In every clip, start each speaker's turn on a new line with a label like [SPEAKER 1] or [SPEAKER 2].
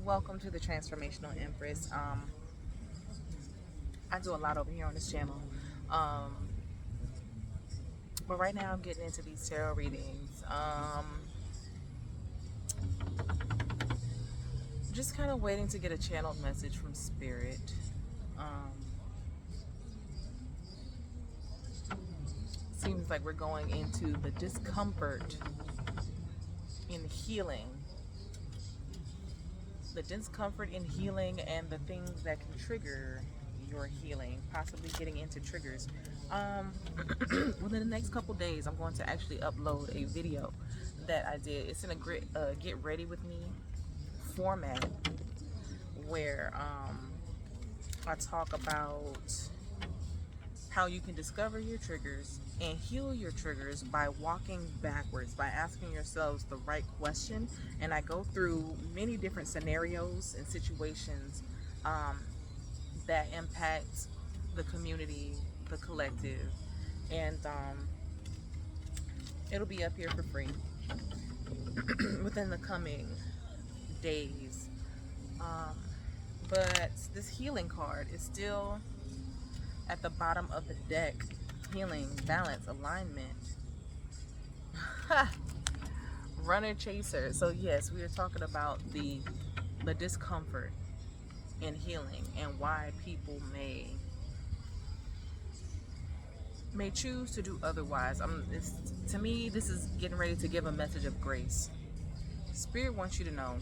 [SPEAKER 1] Welcome to the Transformational Empress. I do a lot over here on this channel, but right now I'm getting into these tarot readings. Just kind of waiting to get a channeled message from Spirit. Seems like we're going into the discomfort in healing. The discomfort in healing and the things that can trigger your healing, possibly getting into triggers. Within the next couple days, I'm going to actually upload a video that I did. It's in a get ready with me format where I talk about how you can discover your triggers and heal your triggers by walking backwards, by asking yourselves the right question. And I go through many different scenarios and situations that impact the community, the collective, and it'll be up here for free within the coming days. But this healing card is still at the bottom of the deck. Healing, balance, alignment. Runner chaser. So yes, we are talking about the discomfort in healing and why people may choose to do otherwise. To me, this is getting ready to give a message of grace. Spirit wants you to know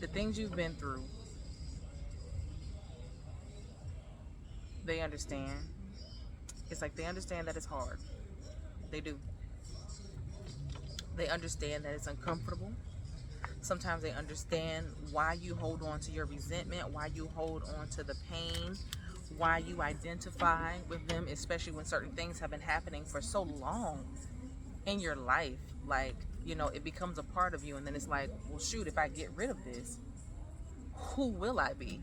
[SPEAKER 1] the things you've been through. They understand. It's like they understand that it's hard. They do. They understand that it's uncomfortable. Sometimes they understand why you hold on to your resentment, why you hold on to the pain, why you identify with them, especially when certain things have been happening for so long in your life. Like, it becomes a part of you, and then it's like, well, shoot, if I get rid of this, who will I be?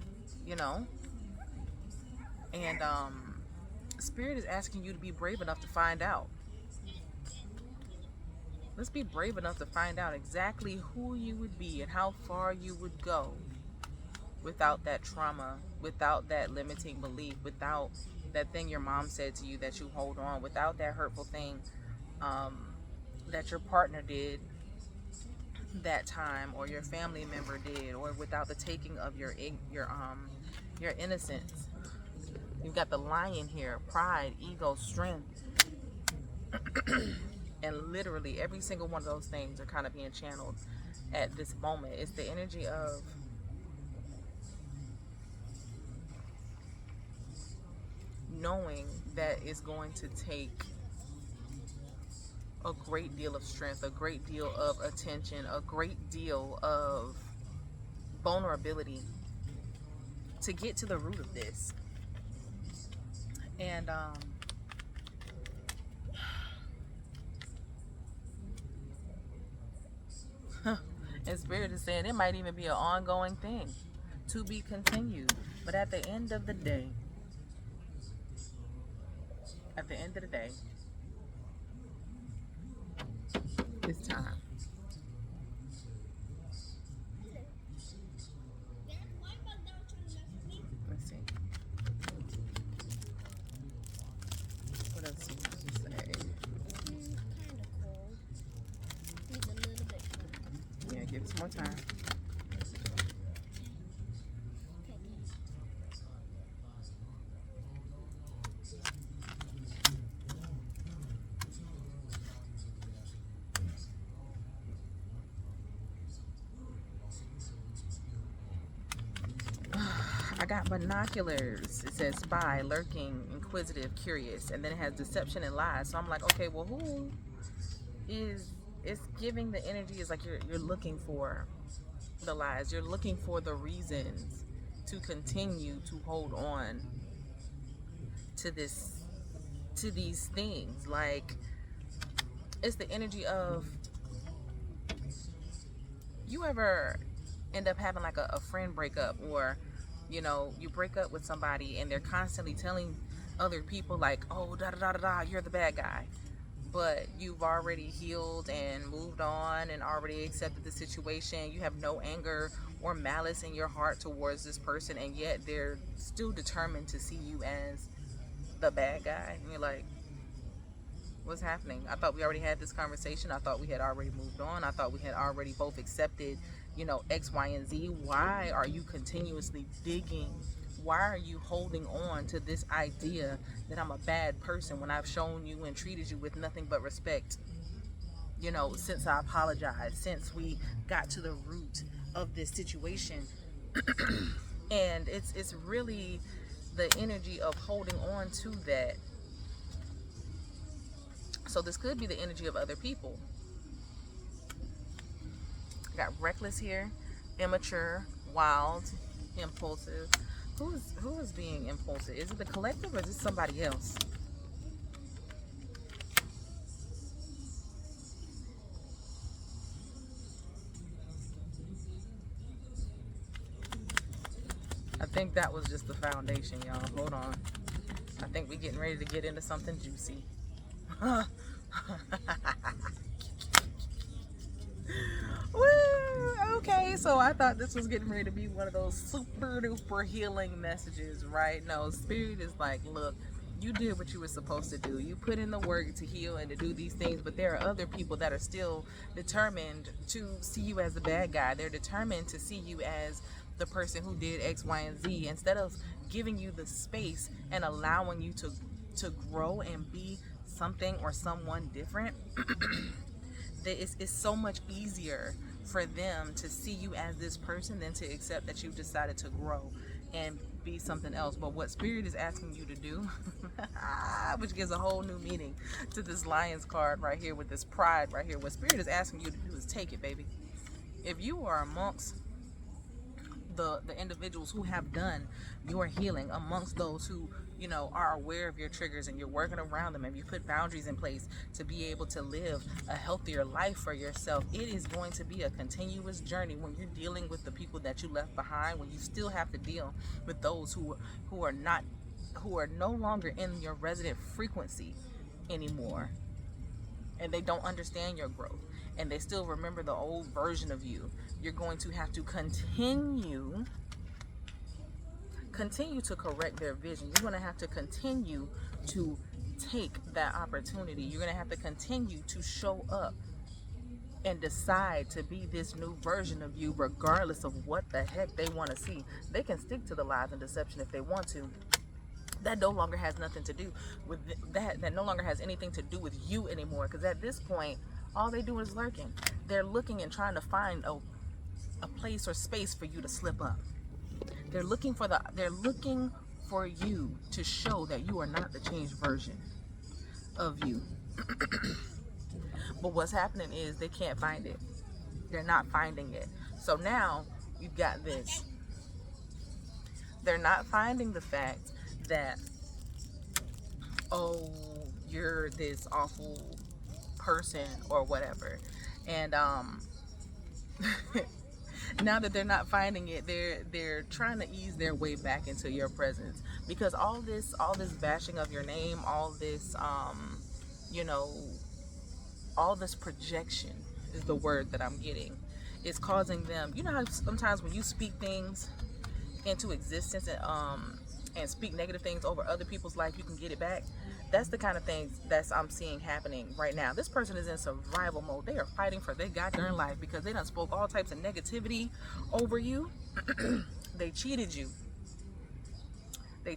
[SPEAKER 1] And Spirit is asking you to be brave enough to find out. Let's be brave enough to find out exactly who you would be and how far you would go without that trauma, without that limiting belief, without that thing your mom said to you that you hold on, without that hurtful thing that your partner did that time, or your family member did, or without the taking of your innocence. You've got the lion here: pride, ego, strength. And literally every single one of those things are kind of being channeled at this moment. It's the energy of knowing that it's going to take a great deal of strength, a great deal of attention, a great deal of vulnerability to get to the root of this. And and Spirit is saying it might even be an ongoing thing, to be continued. But at the end of the day, it's time. Let's see. What else do you say?
[SPEAKER 2] Kind of cold. Needs a little bit cold.
[SPEAKER 1] Yeah, give it some more time. I got binoculars. It says spy, lurking, inquisitive, curious, and then it has deception and lies. So I'm like, okay, well, who is? It's giving the energy is like you're looking for the lies. You're looking for the reasons to continue to hold on to these things. Like, it's the energy of, you ever end up having like a friend breakup, or you break up with somebody and they're constantly telling other people like, oh, da da da da da, you're the bad guy. but you've already healed and moved on and already accepted the situation. You have no anger or malice in your heart towards this person, and yet they're still determined to see you as the bad guy. And you're like, what's happening? I thought we already had this conversation. I thought we had already moved on. I thought we had already both accepted, X, Y, and Z. Why are you continuously digging? Why are you holding on to this idea that I'm a bad person when I've shown you and treated you with nothing but respect? Since I apologized, since we got to the root of this situation. And it's really the energy of holding on to that. So this could be the energy of other people. I got reckless here, immature, wild, impulsive. Who is being impulsive? Is it the collective or is it somebody else? I think that was just the foundation, y'all. Hold on. I think we're getting ready to get into something juicy. Woo! Okay, so I thought this was getting ready to be one of those super duper healing messages, right? No, Spirit is like, look, you did what you were supposed to do. You put in the work to heal and to do these things, but there are other people that are still determined to see you as the bad guy. They're determined to see you as the person who did X, Y, and Z. Instead of giving you the space and allowing you to grow and be something or someone different, it's so much easier for them to see you as this person than to accept that you've decided to grow and be something else. But what Spirit is asking you to do, which gives a whole new meaning to this Lion's card right here with this pride right here, what Spirit is asking you to do is take it, baby. If you are amongst the individuals who have done your healing, amongst those who are aware of your triggers and you're working around them and you put boundaries in place to be able to live a healthier life for yourself, it is going to be a continuous journey when you're dealing with the people that you left behind, when you still have to deal with those who are no longer in your resident frequency anymore, and they don't understand your growth and they still remember the old version of you. You're going to have to continue to correct their vision. You're going to have to continue to take that opportunity. You're going to have to continue to show up and decide to be this new version of you, regardless of what the heck they want to see. They can stick to the lies and deception if they want to. That no longer has nothing to do with that. That no longer has anything to do with you anymore. Because at this point, all they do is lurking. They're looking and trying to find a place or space for you to slip up. They're looking for you to show that you are not the changed version of you. But what's happening is they can't find it. They're not finding it. So now you've got this. They're not finding the fact that, oh, you're this awful person or whatever. And now that they're not finding it, they're trying to ease their way back into your presence, because all this bashing of your name, all this all this projection is the word that I'm getting. It's causing them, how sometimes when you speak things into existence and speak negative things over other people's life, you can get it back. That's the kind of things I'm seeing happening right now. This person is in survival mode. They are fighting for their goddamn life because they done spoke all types of negativity over you. They cheated you. They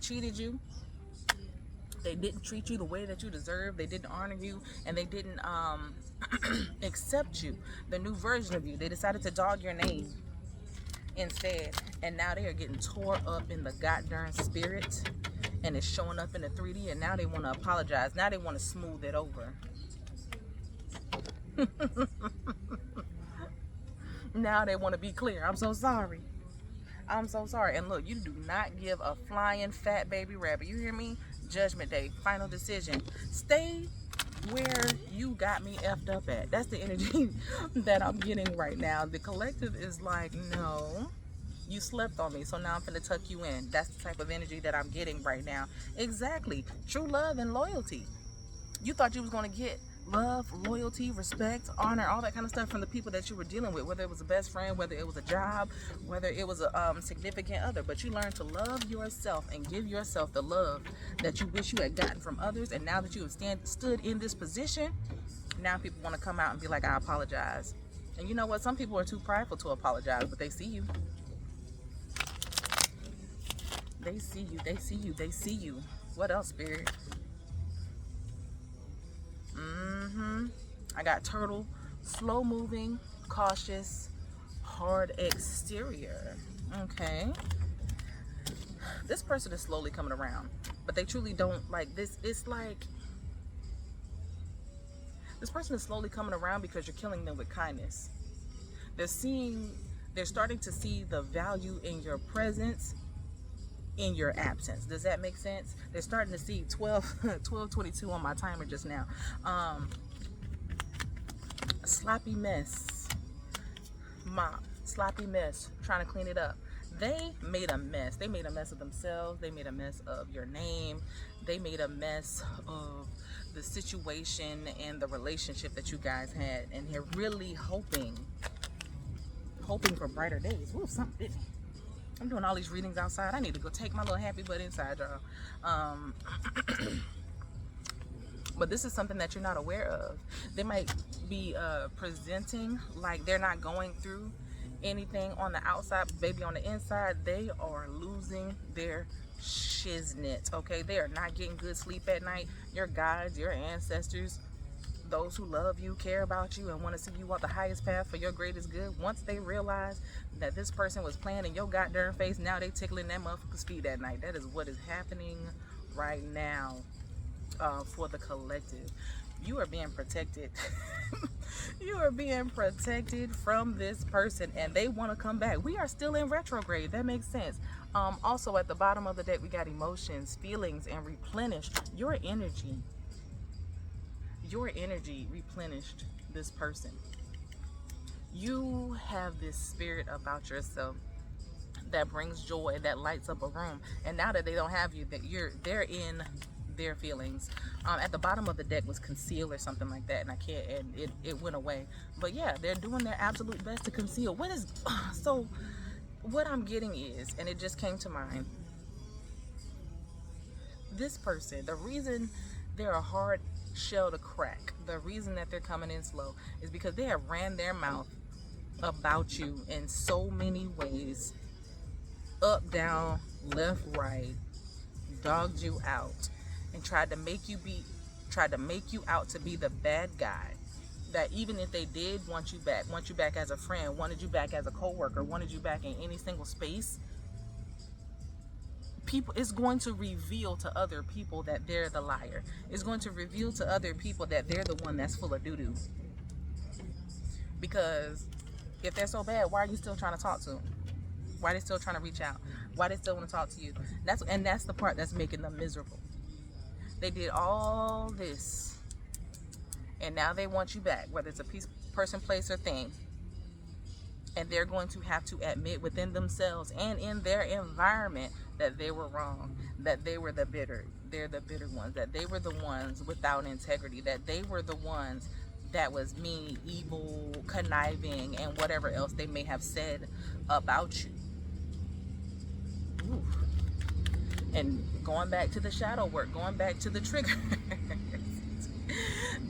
[SPEAKER 1] didn't treat you the way that you deserve. They didn't honor you, and they didn't accept you, the new version of you. They decided to dog your name instead, and now they are getting tore up in the goddamn spirit, and it's showing up in the 3D, and now they want to apologize. Now they want to smooth it over. Now they want to be clear. I'm so sorry. I'm so sorry. And look, you do not give a flying fat baby rabbit. You hear me? Judgment day. Final decision. Stay where you got me effed up at. That's the energy that I'm getting right now. The collective is like, no, you slept on me, so now I'm finna tuck you in. That's the type of energy that I'm getting right now. Exactly. True love and loyalty. You thought you was gonna get love, loyalty, respect, honor, all that kind of stuff from the people that you were dealing with, whether it was a best friend, whether it was a job, whether it was a significant other. But you learned to love yourself and give yourself the love that you wish you had gotten from others. And now that you have stood in this position, now people want to come out and be like, I apologize. And you know what? Some people are too prideful to apologize, but they see you. They see you. They see you. They see you. What else, Spirit? I got turtle, slow moving, cautious, hard exterior. Okay. This person is slowly coming around, but they truly don't like this. It's like this person is slowly coming around because you're killing them with kindness. They're starting to see the value in your presence, in your absence. Does that make sense? They're starting to see 12:22 on my timer just now. Sloppy mess, mop, sloppy mess, trying to clean it up. They made a mess. They made a mess of themselves. They made a mess of your name. They made a mess of the situation and the relationship that you guys had, and they're really hoping for brighter days. Ooh, something bit me. I'm doing all these readings outside. I need to go take my little happy butt inside, y'all. But this is something that you're not aware of. They might be presenting like they're not going through anything on the outside, but baby, on the inside, they are losing their shiznit, okay? They are not getting good sleep at night. Your guides, your ancestors, those who love you, care about you, and want to see you on the highest path for your greatest good, once they realize that this person was playing in your goddamn face, now they tickling that motherfucker's feet at night. That is what is happening right now. For the collective, you are being protected. You are being protected from this person, and they want to come back. We are still in retrograde. That makes sense. Also, at the bottom of the deck, we got emotions, feelings, and replenish. Your energy replenished this person. You have this spirit about yourself that brings joy, that lights up a room. And now that they don't have you, that they're in their feelings. At the bottom of the deck was conceal or something like that, and it went away. But yeah, they're doing their absolute best to conceal. So what I'm getting is, and it just came to mind, this person, the reason they're a hard shell to crack, the reason that they're coming in slow, is because they have ran their mouth about you in so many ways, up, down, left, right, dogged you out, and tried to make you out to be the bad guy. That even if they did want you back as a friend, wanted you back as a co-worker, wanted you back in any single space, it's going to reveal to other people that they're the liar. It's going to reveal to other people that they're the one that's full of doo-doo. Because if they're so bad, why are you still trying to talk to them? Why are they still trying to reach out? Why they still want to talk to you? That's the part that's making them miserable. They did all this, and now they want you back, whether it's a person, place, or thing. And they're going to have to admit within themselves and in their environment that they were wrong, that they were they're the bitter ones, that they were the ones without integrity, that they were the ones that was mean, evil, conniving, and whatever else they may have said about you. Ooh. And going back to the shadow work, going back to the trigger.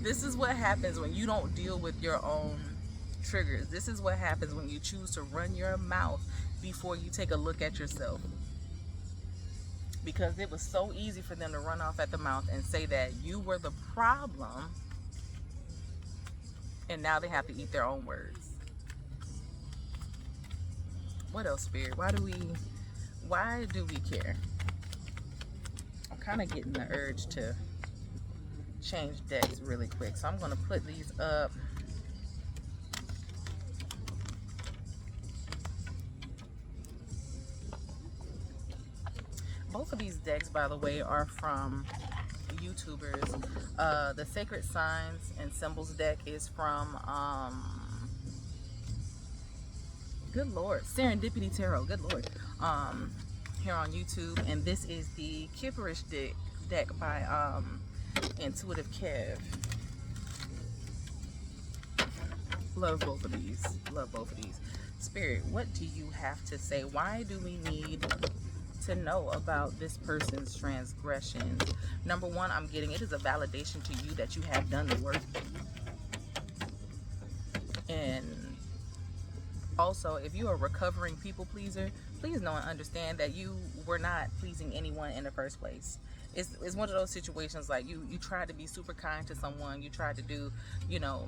[SPEAKER 1] This is what happens when you don't deal with your own triggers. This is what happens when you choose to run your mouth before you take a look at yourself. Because it was so easy for them to run off at the mouth and say that you were the problem, and now they have to eat their own words. What else, Spirit? Why do we care? I'm kind of getting the urge to change decks really quick, so I'm going to put these up. Both of these decks, by the way, are from YouTubers. The Sacred Signs and Symbols deck is from good Lord, Serendipity Tarot, good Lord, here on YouTube. And this is the Kipperish deck by Intuitive Kev. Love both of these. Love both of these. Spirit, what do you have to say? Why do we need to know about this person's transgressions? Number one, I'm getting it is a validation to you that you have done the work. And also, if you're a recovering people pleaser, please know and understand that you were not pleasing anyone in the first place. It's one of those situations like you tried to be super kind to someone, you tried to do, you know,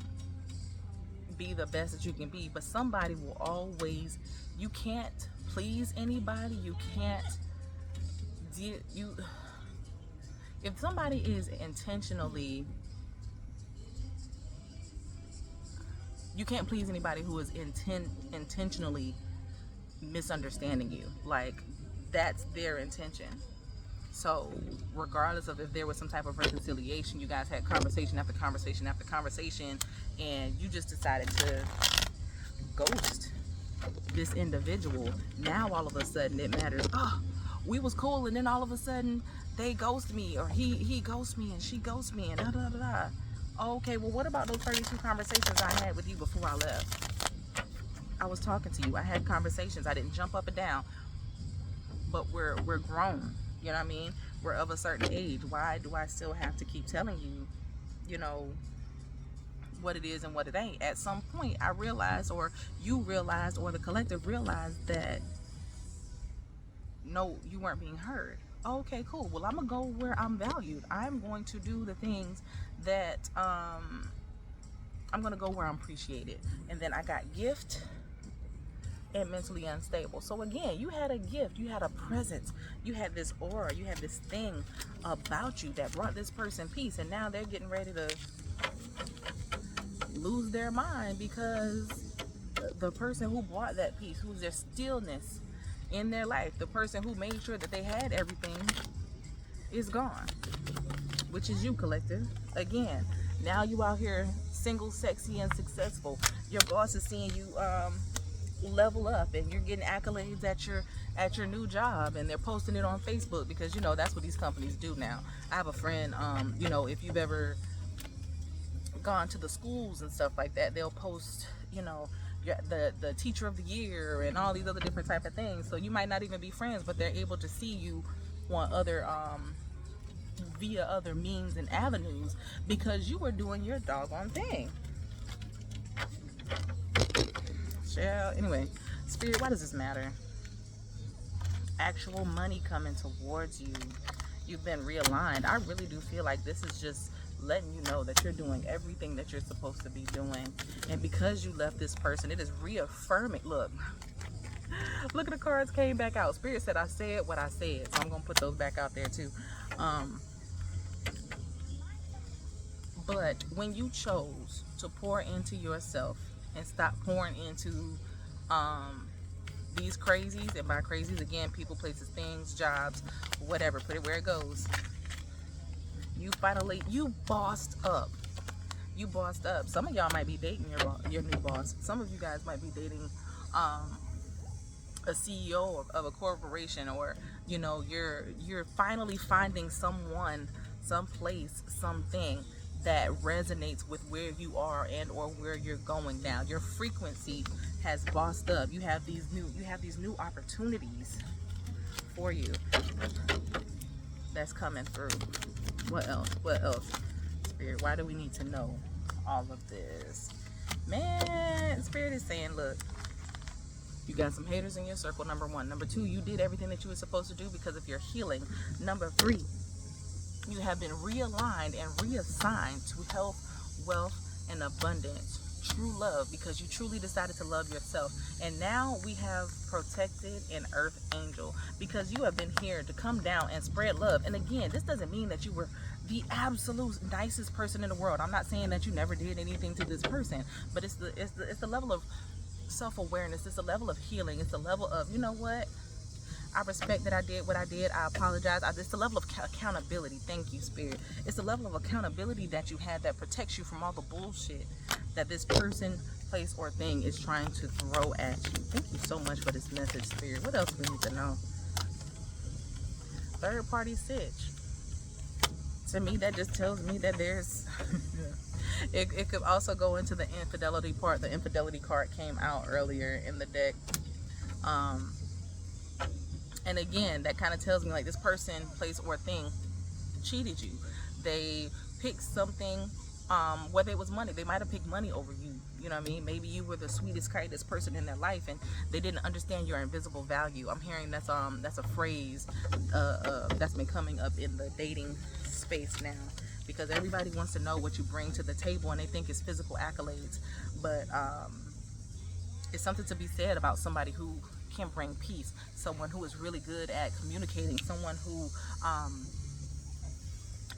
[SPEAKER 1] be the best that you can be, but somebody will always, you can't please anybody. You can't if somebody is intentionally, you can't please anybody who is intentionally misunderstanding you. Like, that's their intention. So regardless of if there was some type of reconciliation, you guys had conversation after conversation after conversation, and you just decided to ghost this individual. Now all of a sudden it matters. Oh, we was cool, and then all of a sudden they ghost me, or he ghosts me, and she ghosts me, and da da da da. Okay, well, what about those 32 conversations I had with you before I left? I was talking to you. I had conversations. I didn't jump up and down. But we're grown. You know what I mean? We're of a certain age. Why do I still have to keep telling you, you know, what it is and what it ain't? At some point, I realized, or you realized, or the collective realized that no, you weren't being heard. Okay, cool. Well, I'm gonna go where I'm valued. I'm going to do the things that I'm gonna go where I'm appreciated. And then I got gift and mentally unstable. So again, you had a gift, you had a presence, you had this aura, you had this thing about you that brought this person peace, and now they're getting ready to lose their mind because the person who brought that peace, who's their stillness in their life, the person who made sure that they had everything, is gone, which is you, collective. Again, now you out here single, sexy, and successful. Your boss is seeing you level up, and you're getting accolades at your new job, and they're posting it on Facebook, because you know that's what these companies do now. I have a friend, you know, if you've ever gone to the schools and stuff like that, they'll post, you know, the teacher of the year and all these other different type of things. So you might not even be friends, but they're able to see you on other via other means and avenues, because you were doing your doggone thing. Anyway, Spirit, why does this matter? Actual money coming towards you. You've been realigned. I really do feel like this is just letting you know that you're doing everything that you're supposed to be doing. And because you left this person, it is reaffirming. Look at the cards came back out. Spirit said I said what I said, so I'm gonna put those back out there too. But when you chose to pour into yourself and stop pouring into these crazies, and by crazies again, people, places, things, jobs, whatever, put it where it goes, you finally, you bossed up. You bossed up. Some of y'all might be dating your new boss. Some of you guys might be dating a CEO of a corporation, or you know, you're finally finding someone, someplace, something that resonates with where you are and or where you're going now. Your frequency has bossed up. You have these new opportunities for you that's coming through. What else? Spirit, why do we need to know all of this? Man, Spirit is saying, look, you got some haters in your circle, number one. Number two, you did everything that you were supposed to do because of your healing. Number three, you have been realigned and reassigned to health, wealth, and abundance. True love, because you truly decided to love yourself. And now we have protected an earth angel, because you have been here to come down and spread love. And again, this doesn't mean that you were the absolute nicest person in the world. I'm not saying that you never did anything to this person, but it's the level of self-awareness. It's a level of healing. It's a level of, you know what, I respect that I did what I did. I apologize. It's the level of accountability. Thank you, Spirit. It's the level of accountability that you had that protects you from all the bullshit that this person, place, or thing is trying to throw at you. Thank you so much for this message, Spirit. What else we need to know? Third party sitch. To me, that just tells me that there's It could also go into the infidelity part. The infidelity card came out earlier in the deck. And again, that kind of tells me like this person, place, or thing cheated you. They picked something, whether it was money. They might have picked money over you. You know what I mean? Maybe you were the sweetest, kindest person in their life, and they didn't understand your invisible value. I'm hearing that's a phrase that's been coming up in the dating space now, because everybody wants to know what you bring to the table, and they think it's physical accolades. But it's something to be said about somebody who can bring peace, someone who is really good at communicating, someone who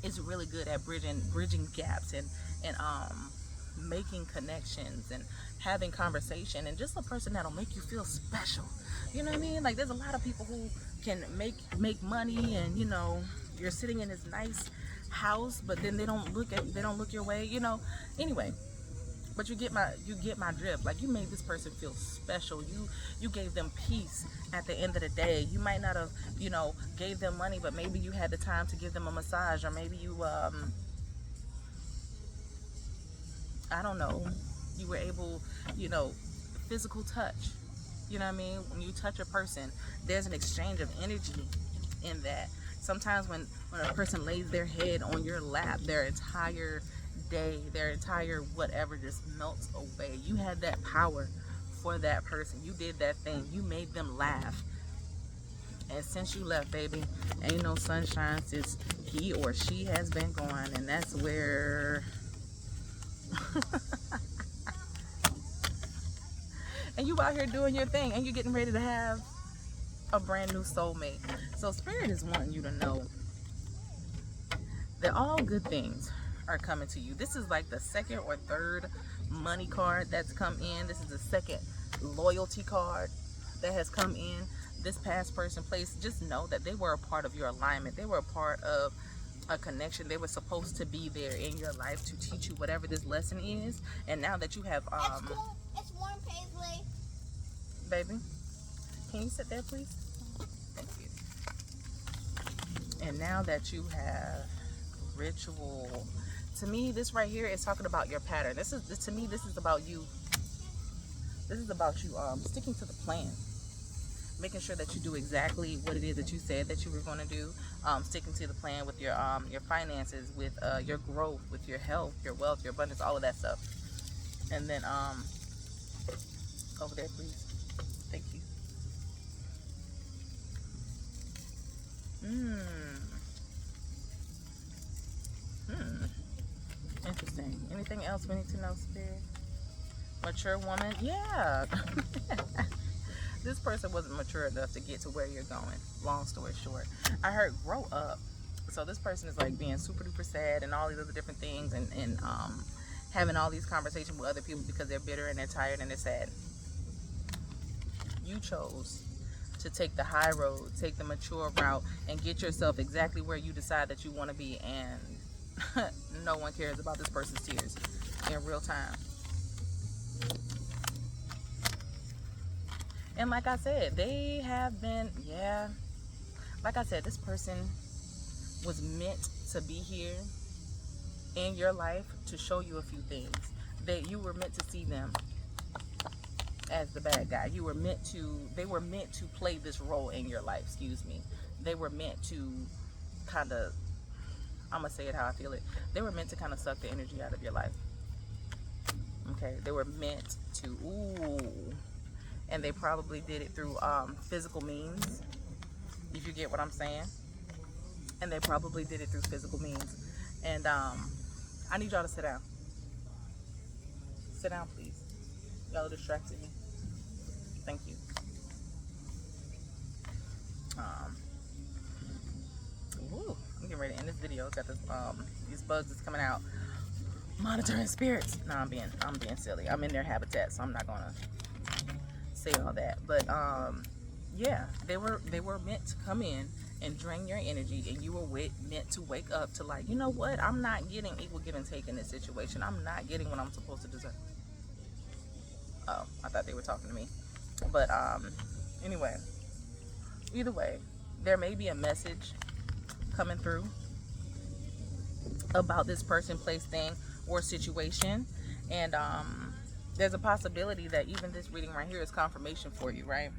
[SPEAKER 1] is really good at bridging gaps and making connections and having conversation, and just a person that'll make you feel special. You know what I mean? Like, there's a lot of people who can make money, and you know, you're sitting in this nice house, but then they don't look your way, you know. Anyway, but you get my drift. Like, you made this person feel special. You gave them peace at the end of the day. You might not have, you know, gave them money, but maybe you had the time to give them a massage, or maybe you I don't know, you were able, you know, physical touch. You know what I mean? When you touch a person, there's an exchange of energy in that. Sometimes when a person lays their head on your lap, their entire day, their entire whatever just melts away. You had that power for that person. You did that thing. You made them laugh. And since you left, baby, ain't no sunshine since he or she has been gone. And that's where... and you out here doing your thing, and you're getting ready to have a brand new soulmate. So Spirit is wanting you to know that all good things are coming to you. This is like the second or third money card that's come in. This is the second loyalty card that has come in. This past person, place, just know that they were a part of your alignment. They were a part of a connection. They were supposed to be there in your life to teach you whatever this lesson is. And now that you have
[SPEAKER 2] it's cool. It's warm, Paisley.
[SPEAKER 1] Baby, can you sit there, please? Thank you. And now that you have ritual, to me, this right here is talking about your pattern. This is, to me, this is about you. This is about you sticking to the plan, making sure that you do exactly what it is that you said that you were going to do, sticking to the plan with your finances, with your growth, with your health, your wealth, your abundance, all of that stuff. And then over there, please. Thank you. Interesting. Anything else we need to know, Spirit? Mature woman? Yeah. This person wasn't mature enough to get to where you're going. Long story short, I heard grow up. So this person is like being super duper sad and all these other different things, and having all these conversations with other people because they're bitter and they're tired and they're sad. You chose to take the high road, take the mature route, and get yourself exactly where you decide that you want to be, and no one cares about this person's tears in real time. And like I said, they have been, yeah, like I said, this person was meant to be here in your life to show you a few things. That you were meant to see them as the bad guy. They were meant to play this role in your life, excuse me. They were meant to kind of, I'm gonna say it how I feel it. They were meant to kind of suck the energy out of your life. Okay, they were meant to, and they probably did it through physical means, if you get what I'm saying. And they probably did it through physical means. And I need y'all to sit down. Sit down, please. Y'all are distracting me. Thank you. I'm getting ready to end this video. Got this, these bugs that's coming out. Monitoring spirits. No, I'm being silly. I'm in their habitat, so I'm not gonna say all that. But yeah, they were meant to come in and drain your energy, and you were meant to wake up to, like, you know what, I'm not getting equal give and take in this situation. I'm not getting what I'm supposed to deserve. Oh, I thought they were talking to me. But anyway, either way, there may be a message coming through about this person, place, thing, or situation. And there's a possibility that even this reading right here is confirmation for you, right?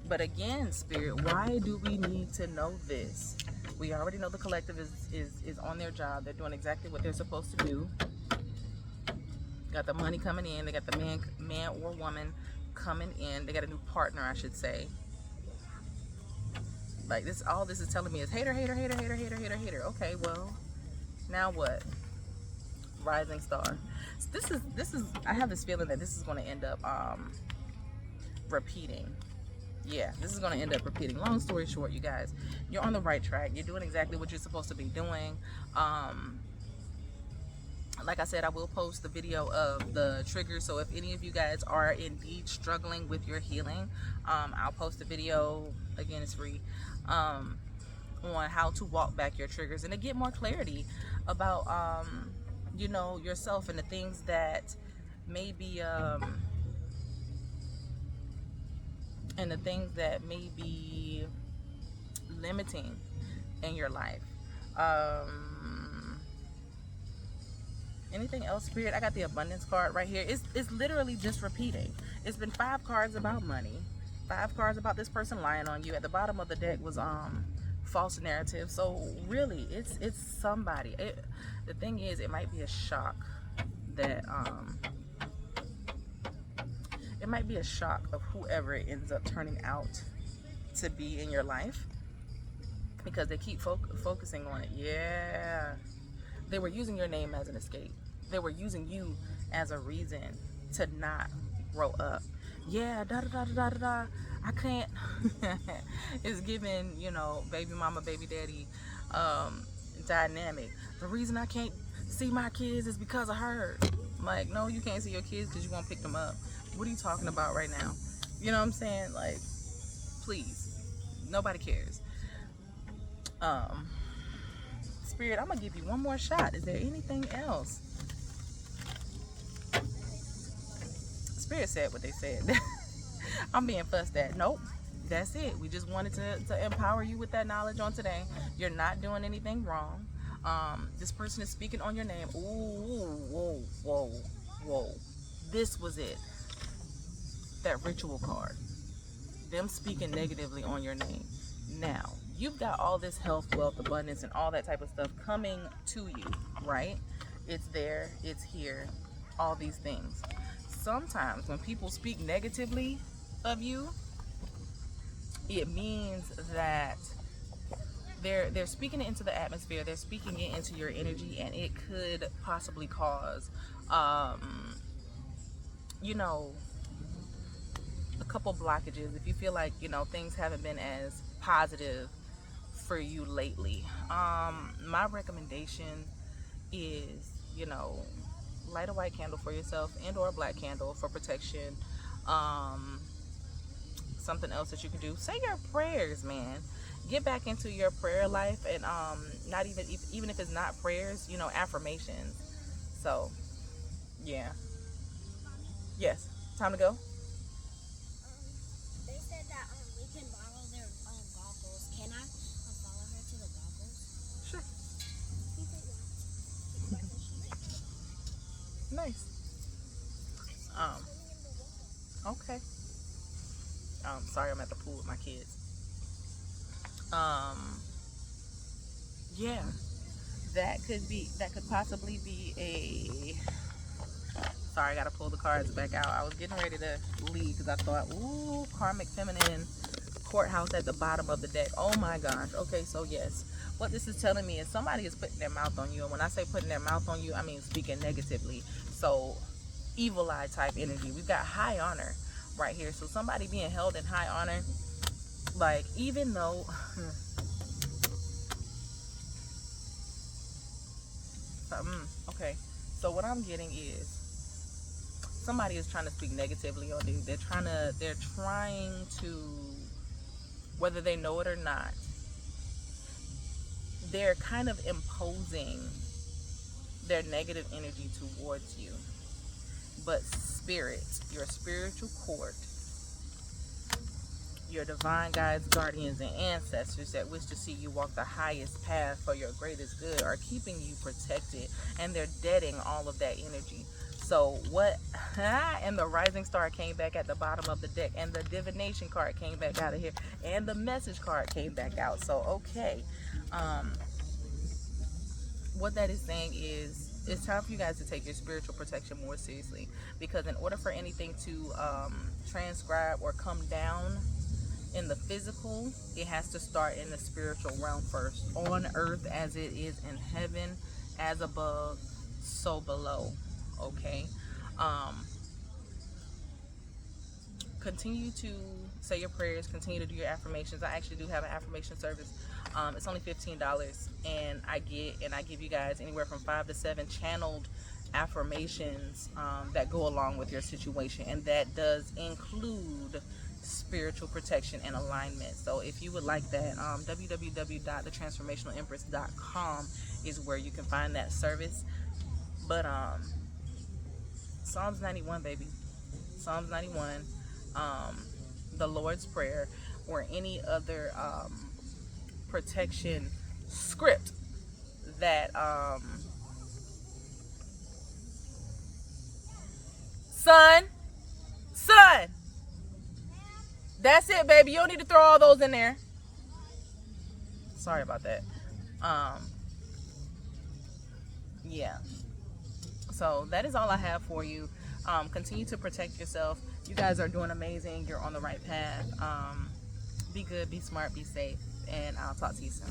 [SPEAKER 1] But again, Spirit, why do we need to know this? We already know the collective is on their job. They're doing exactly what they're supposed to do. Got the money coming in. They got the man or woman coming in. They got a new partner, I should say. Like this, all this is telling me is hater, hater, hater, hater, hater, hater, hater. Okay, well, now what? Rising star. This is. I have this feeling that this is going to end up repeating. Yeah, this is going to end up repeating. Long story short, you guys, you're on the right track. You're doing exactly what you're supposed to be doing. Like I said, I will post the video of the triggers. So if any of you guys are indeed struggling with your healing, I'll post a video. Again, it's free. On how to walk back your triggers and to get more clarity about, you know, yourself and the things that may be, limiting in your life. Anything else, Spirit? I got the abundance card right here. It's literally just repeating. It's been 5 cards about money, 5 cards about this person lying on you. At the bottom of the deck was false narrative. So really, it's somebody. The thing is, it might be a shock that it might be a shock of whoever it ends up turning out to be in your life, because they keep focusing on it. Yeah, they were using your name as an escape. They were using you as a reason to not grow up. Yeah, da da da da da da. I can't. It's giving, you know, baby mama, baby daddy dynamic. The reason I can't see my kids is because of her. I'm like, no, you can't see your kids because you won't pick them up. What are you talking about right now? You know what I'm saying? Like, please, nobody cares. Spirit, I'm gonna give you one more shot. Is there anything else? Spirit said what they said. I'm being fussed at. Nope, that's it. We just wanted to empower you with that knowledge on today. You're not doing anything wrong. This person is speaking on your name. Ooh, whoa, whoa, whoa. This was it. That ritual card. Them speaking negatively on your name. Now, you've got all this health, wealth, abundance, and all that type of stuff coming to you, right? It's there, it's here, all these things. Sometimes when people speak negatively of you, it means that they're speaking it into the atmosphere, they're speaking it into your energy, and it could possibly cause, you know, a couple blockages. If you feel like, you know, things haven't been as positive for you lately, my recommendation is, you know, light a white candle for yourself and or a black candle for protection. Something else that you can do, say your prayers, man. Get back into your prayer life, and not even if it's not prayers, you know, affirmations. So yeah. Yes, time to go.
[SPEAKER 2] They said that we can borrow their goggles. Can I follow her to the goggles?
[SPEAKER 1] Sure.
[SPEAKER 2] He said yeah.
[SPEAKER 1] Nice. Okay. Sorry, I'm at the pool with my kids. Yeah, that could possibly be a. Sorry, I gotta pull the cards back out. I was getting ready to leave because I thought, ooh, karmic feminine courthouse at the bottom of the deck. Oh my gosh. Okay, so yes, what this is telling me is somebody is putting their mouth on you, and when I say putting their mouth on you, I mean speaking negatively. So evil eye type energy. We've got high honor right here. So somebody being held in high honor, like, even though okay, so what I'm getting is somebody is trying to speak negatively on you. They're trying to, whether they know it or not, they're kind of imposing their negative energy towards you. But spirit, your spiritual court, your divine guides, guardians, and ancestors that wish to see you walk the highest path for your greatest good are keeping you protected, and they're deading all of that energy. So what? And the rising star came back at the bottom of the deck, and the divination card came back out of here, and the message card came back out. So okay, what that is saying is it's time for you guys to take your spiritual protection more seriously, because in order for anything to transcribe or come down in the physical, it has to start in the spiritual realm first. On earth as it is in heaven, as above, so below. Okay. Continue to say your prayers, continue to do your affirmations. I actually do have an affirmation service. It's only $15, and I give you guys anywhere from 5 to 7 channeled affirmations that go along with your situation, and that does include spiritual protection and alignment. So if you would like that, www.thetransformationalempress.com is where you can find that service. But Psalms 91, baby. Psalms 91, the Lord's Prayer, or any other protection script that son, that's it, baby. You don't need to throw all those in there. Sorry about that. Yeah. So that is all I have for you. Continue to protect yourself. You guys are doing amazing. You're on the right path. Be good, be smart, be safe, and I'll talk to you soon.